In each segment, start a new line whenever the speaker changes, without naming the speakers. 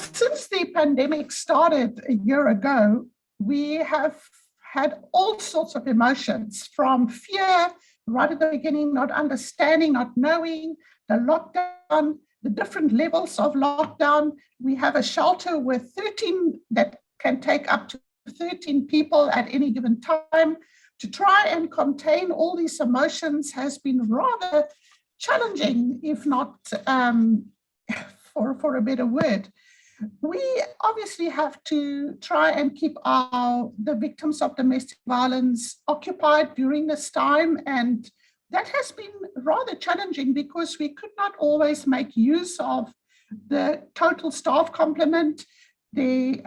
since the pandemic started a year ago, we have had all sorts of emotions, from fear right at the beginning, not understanding, not knowing, the lockdown, the different levels of lockdown. We have a shelter with 13 that can take up to 13 people at any given time. To try and contain all these emotions has been rather challenging, if not for a better word. We obviously have to try and keep the victims of domestic violence occupied during this time, and that has been rather challenging because we could not always make use of the total staff complement. The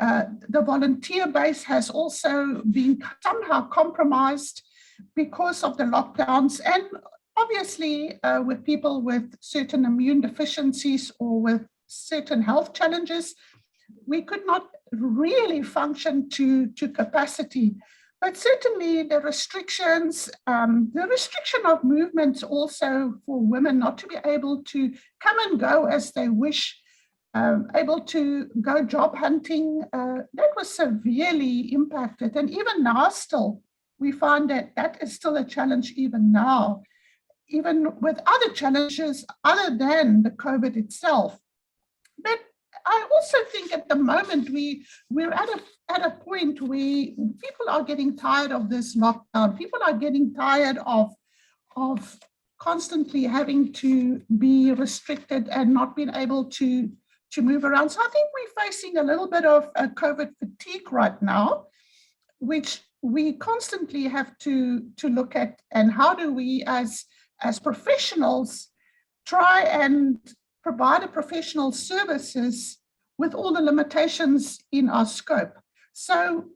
volunteer base has also been somehow compromised because of the lockdowns, and obviously with people with certain immune deficiencies or with certain health challenges, we could not really function to capacity. But certainly the restrictions, the restriction of movements also for women not to be able to come and go as they wish, able to go job hunting, that was severely impacted. And even now still, we find that is still a challenge even now, even with other challenges other than the COVID itself. But I also think at the moment we're at a point where people are getting tired of this lockdown. People are getting tired of constantly having to be restricted and not being able to move around. So I think we're facing a little bit of a COVID fatigue right now, which we constantly have to look at, and how do we as professionals try and provide a professional services with all the limitations in our scope. So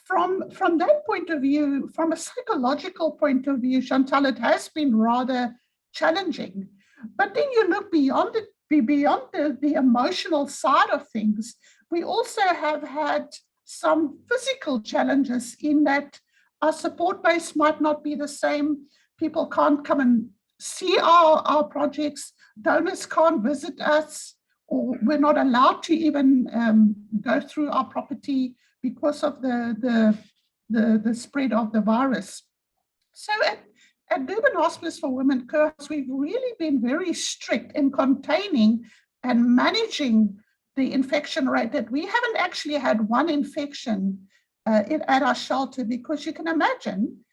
from that point of view, from a psychological point of view, Chantal, it has been rather challenging. But then you look beyond the emotional side of things. We also have had some physical challenges in that our support base might not be the same. People can't come and see our projects. Donors can't visit us, or we're not allowed to even go through our property because of the spread of the virus. So at Durban Hospice for Women, Kerr, we've really been very strict in containing and managing the infection rate. That we haven't actually had one infection at our shelter, because you can imagine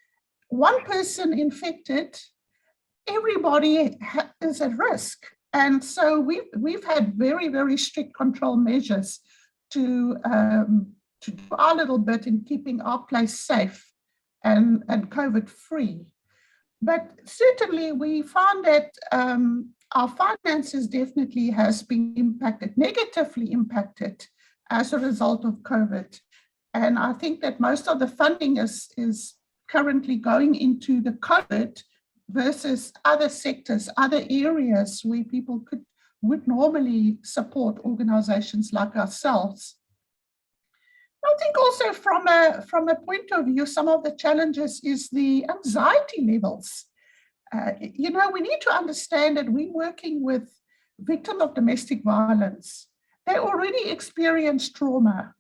one person infected, everybody is at risk. And so we've had very, very strict control measures to do our little bit in keeping our place safe and COVID free. But certainly we found that our finances definitely has been impacted, negatively impacted as a result of COVID. And I think that most of the funding is currently going into the COVID versus other sectors, other areas where people would normally support organizations like ourselves. I think also from a point of view, some of the challenges is the anxiety levels. We need to understand that we're working with victims of domestic violence. They already experienced trauma.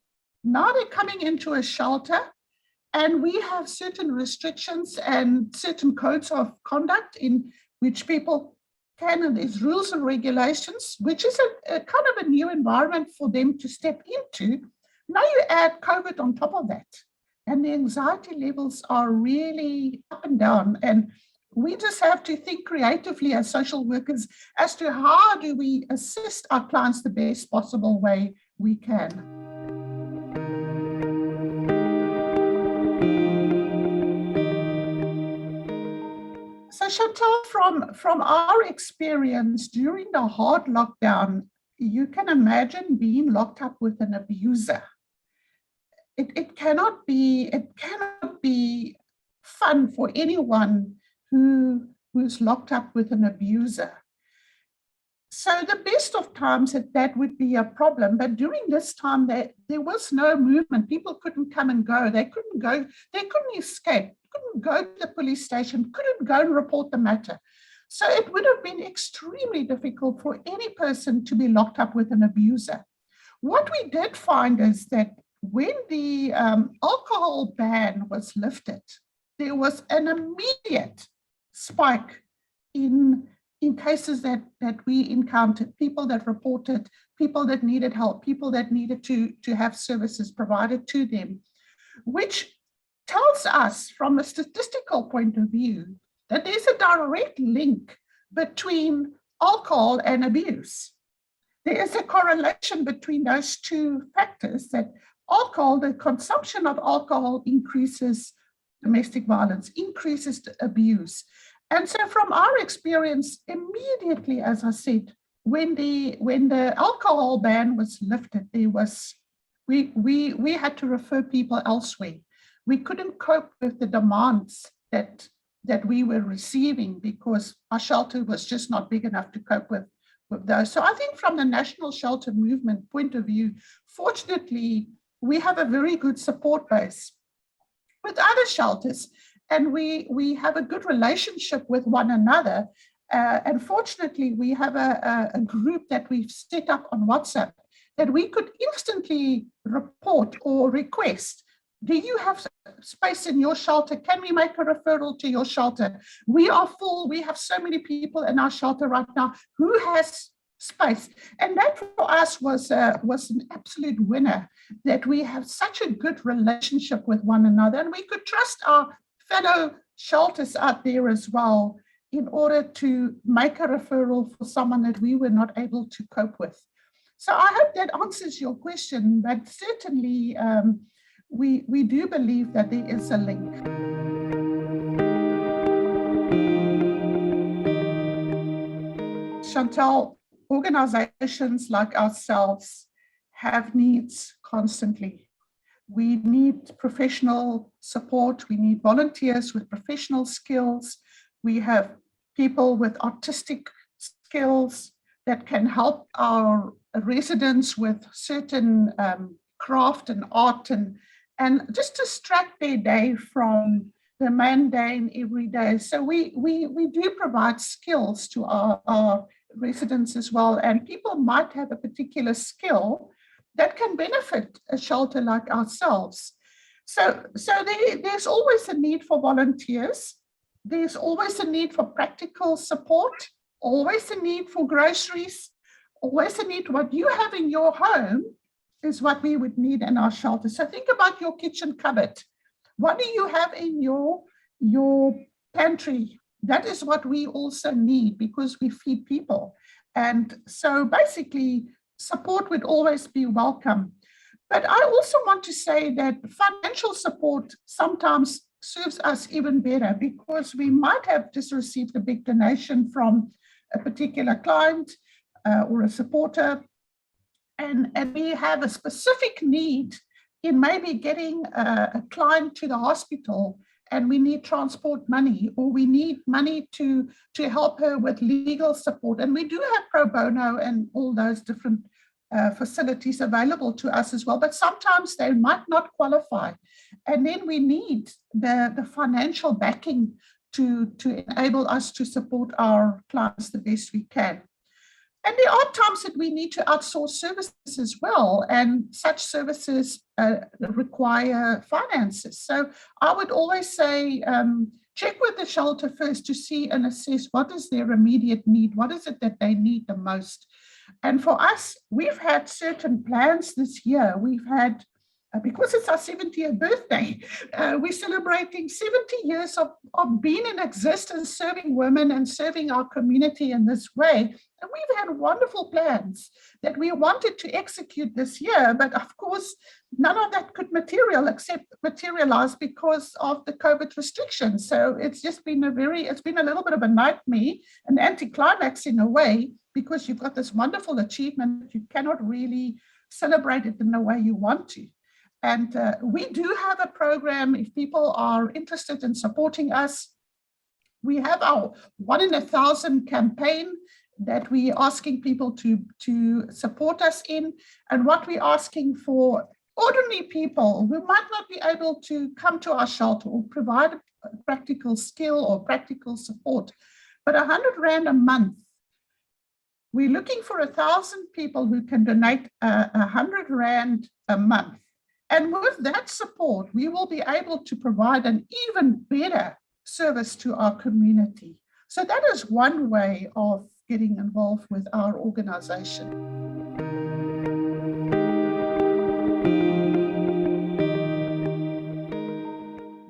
Now they're coming into a shelter, and we have certain restrictions and certain codes of conduct in which people can, and there's rules and regulations, which is a kind of a new environment for them to step into. Now you add COVID on top of that, and the anxiety levels are really up and down. And we just have to think creatively as social workers as to how do we assist our clients the best possible way we can. So Chantal, from our experience during the hard lockdown, you can imagine being locked up with an abuser. It cannot be fun for anyone who's locked up with an abuser. So the best of times that would be a problem, but during this time there was no movement. People couldn't come and go. They couldn't escape, couldn't go to the police station, couldn't go and report the matter. So it would have been extremely difficult for any person to be locked up with an abuser. What we did find is that when the alcohol ban was lifted, there was an immediate spike in cases that we encountered, people that reported, people that needed help, people that needed to have services provided to them, which tells us from a statistical point of view that there's a direct link between alcohol and abuse. There is a correlation between those two factors, that alcohol, the consumption of alcohol increases domestic violence, increases abuse. And so from our experience, immediately, as I said, when the alcohol ban was lifted, we had to refer people elsewhere. We couldn't cope with the demands that we were receiving because our shelter was just not big enough to cope with those. So I think from the national shelter movement point of view, fortunately, we have a very good support base with other shelters, and we have a good relationship with one another. And fortunately, we have a group that we've set up on WhatsApp that we could instantly report or request. Do you have space in your shelter? Can we make a referral to your shelter? We are full. We have so many people in our shelter right now. Who has space? And that for us was an absolute winner, that we have such a good relationship with one another, and we could trust our fellow shelters out there as well in order to make a referral for someone that we were not able to cope with. So I hope that answers your question, but certainly we do believe that there is a link. Chantal, organizations like ourselves have needs constantly. We need professional support. We need volunteers with professional skills. We have people with artistic skills that can help our residents with certain craft and art and just distract their day from the mundane every day. So we do provide skills to our residents as well, and people might have a particular skill that can benefit a shelter like ourselves. So there's always a need for volunteers. There's always a need for practical support, always a need for groceries, always a need. What you have in your home is what we would need in our shelter. So think about your kitchen cupboard. What do you have in your pantry? That is what we also need because we feed people. And so basically, support would always be welcome. But I also want to say that financial support sometimes serves us even better because we might have just received a big donation from a particular client or a supporter, and we have a specific need in maybe getting a client to the hospital, and we need transport money, or we need money to help her with legal support. And we do have pro bono and all those different facilities available to us as well, but sometimes they might not qualify. And then we need the financial backing to enable us to support our clients the best we can. And there are times that we need to outsource services as well, and such services require finances. So I would always say, check with the shelter first to see and assess what is their immediate need, what is it that they need the most. And for us, we've had certain plans this year. We've had, because it's our 70th birthday, we're celebrating 70 years of being in existence, serving women and serving our community in this way. And we've had wonderful plans that we wanted to execute this year, but of course, none of that could materialize because of the COVID restrictions. So it's just been it's been a little bit of a nightmare, an anticlimax in a way, because you've got this wonderful achievement, you cannot really celebrate it in the way you want to. And we do have a program if people are interested in supporting us. We have our 1 in 1,000 campaign that we're asking people to support us in. And what we're asking for ordinary people who might not be able to come to our shelter or provide a practical skill or practical support, but 100 Rand a month We're looking for 1,000 people who can donate 100 Rand a month. And with that support, we will be able to provide an even better service to our community. So that is one way of getting involved with our organization.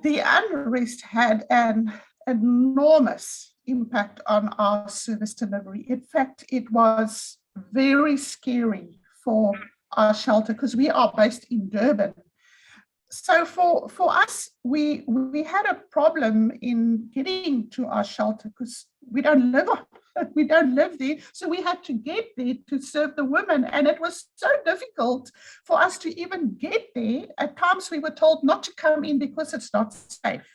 The unrest had an enormous impact on our service delivery. In fact, it was very scary for our shelter because we are based in Durban. So for us, we had a problem in getting to our shelter because we don't live there. So we had to get there to serve the women. And it was so difficult for us to even get there. At times we were told not to come in because it's not safe.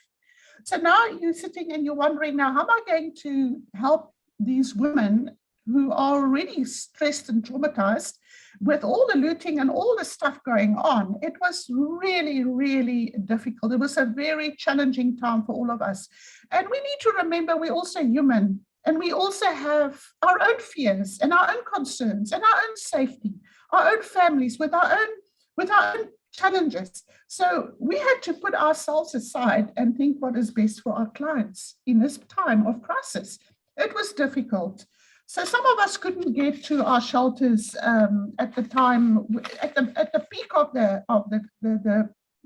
So now you're sitting and you're wondering, now, how am I going to help these women who are already stressed and traumatized with all the looting and all the stuff going on? It was really, really difficult. It was a very challenging time for all of us. And we need to remember we're also human, and we also have our own fears and our own concerns and our own safety, our own families with our own challenges. So we had to put ourselves aside and think what is best for our clients in this time of crisis. It was difficult. So some of us couldn't get to our shelters at the time, at the peak of the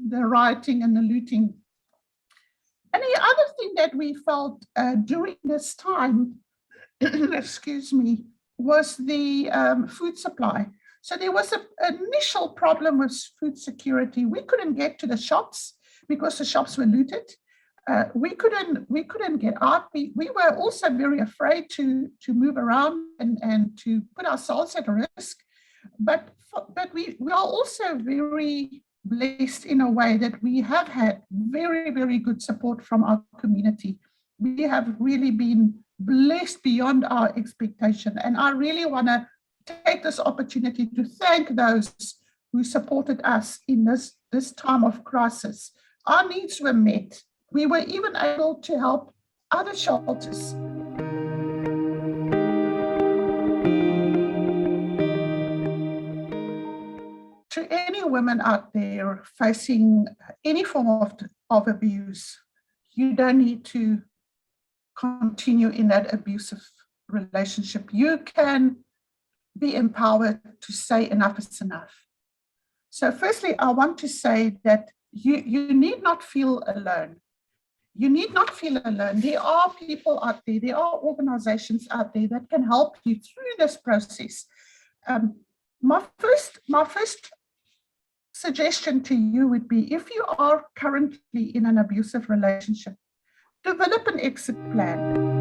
rioting and the looting. And the other thing that we felt during this time, excuse me, was the food supply. So there was an initial problem with food security. We couldn't get to the shops because the shops were looted. We couldn't get out. We were also very afraid to move around and to put ourselves at risk. But we are also very blessed in a way that we have had very, very good support from our community. We have really been blessed beyond our expectation. And I really want to take this opportunity to thank those who supported us in this time of crisis. Our needs were met. We were even able to help other shelters. To any women out there facing any form of abuse, you don't need to continue in that abusive relationship. You can be empowered to say enough is enough. So firstly, I want to say that you need not feel alone. You need not feel alone. There are people out there are organizations out there that can help you through this process. My first suggestion to you would be, if you are currently in an abusive relationship, develop an exit plan.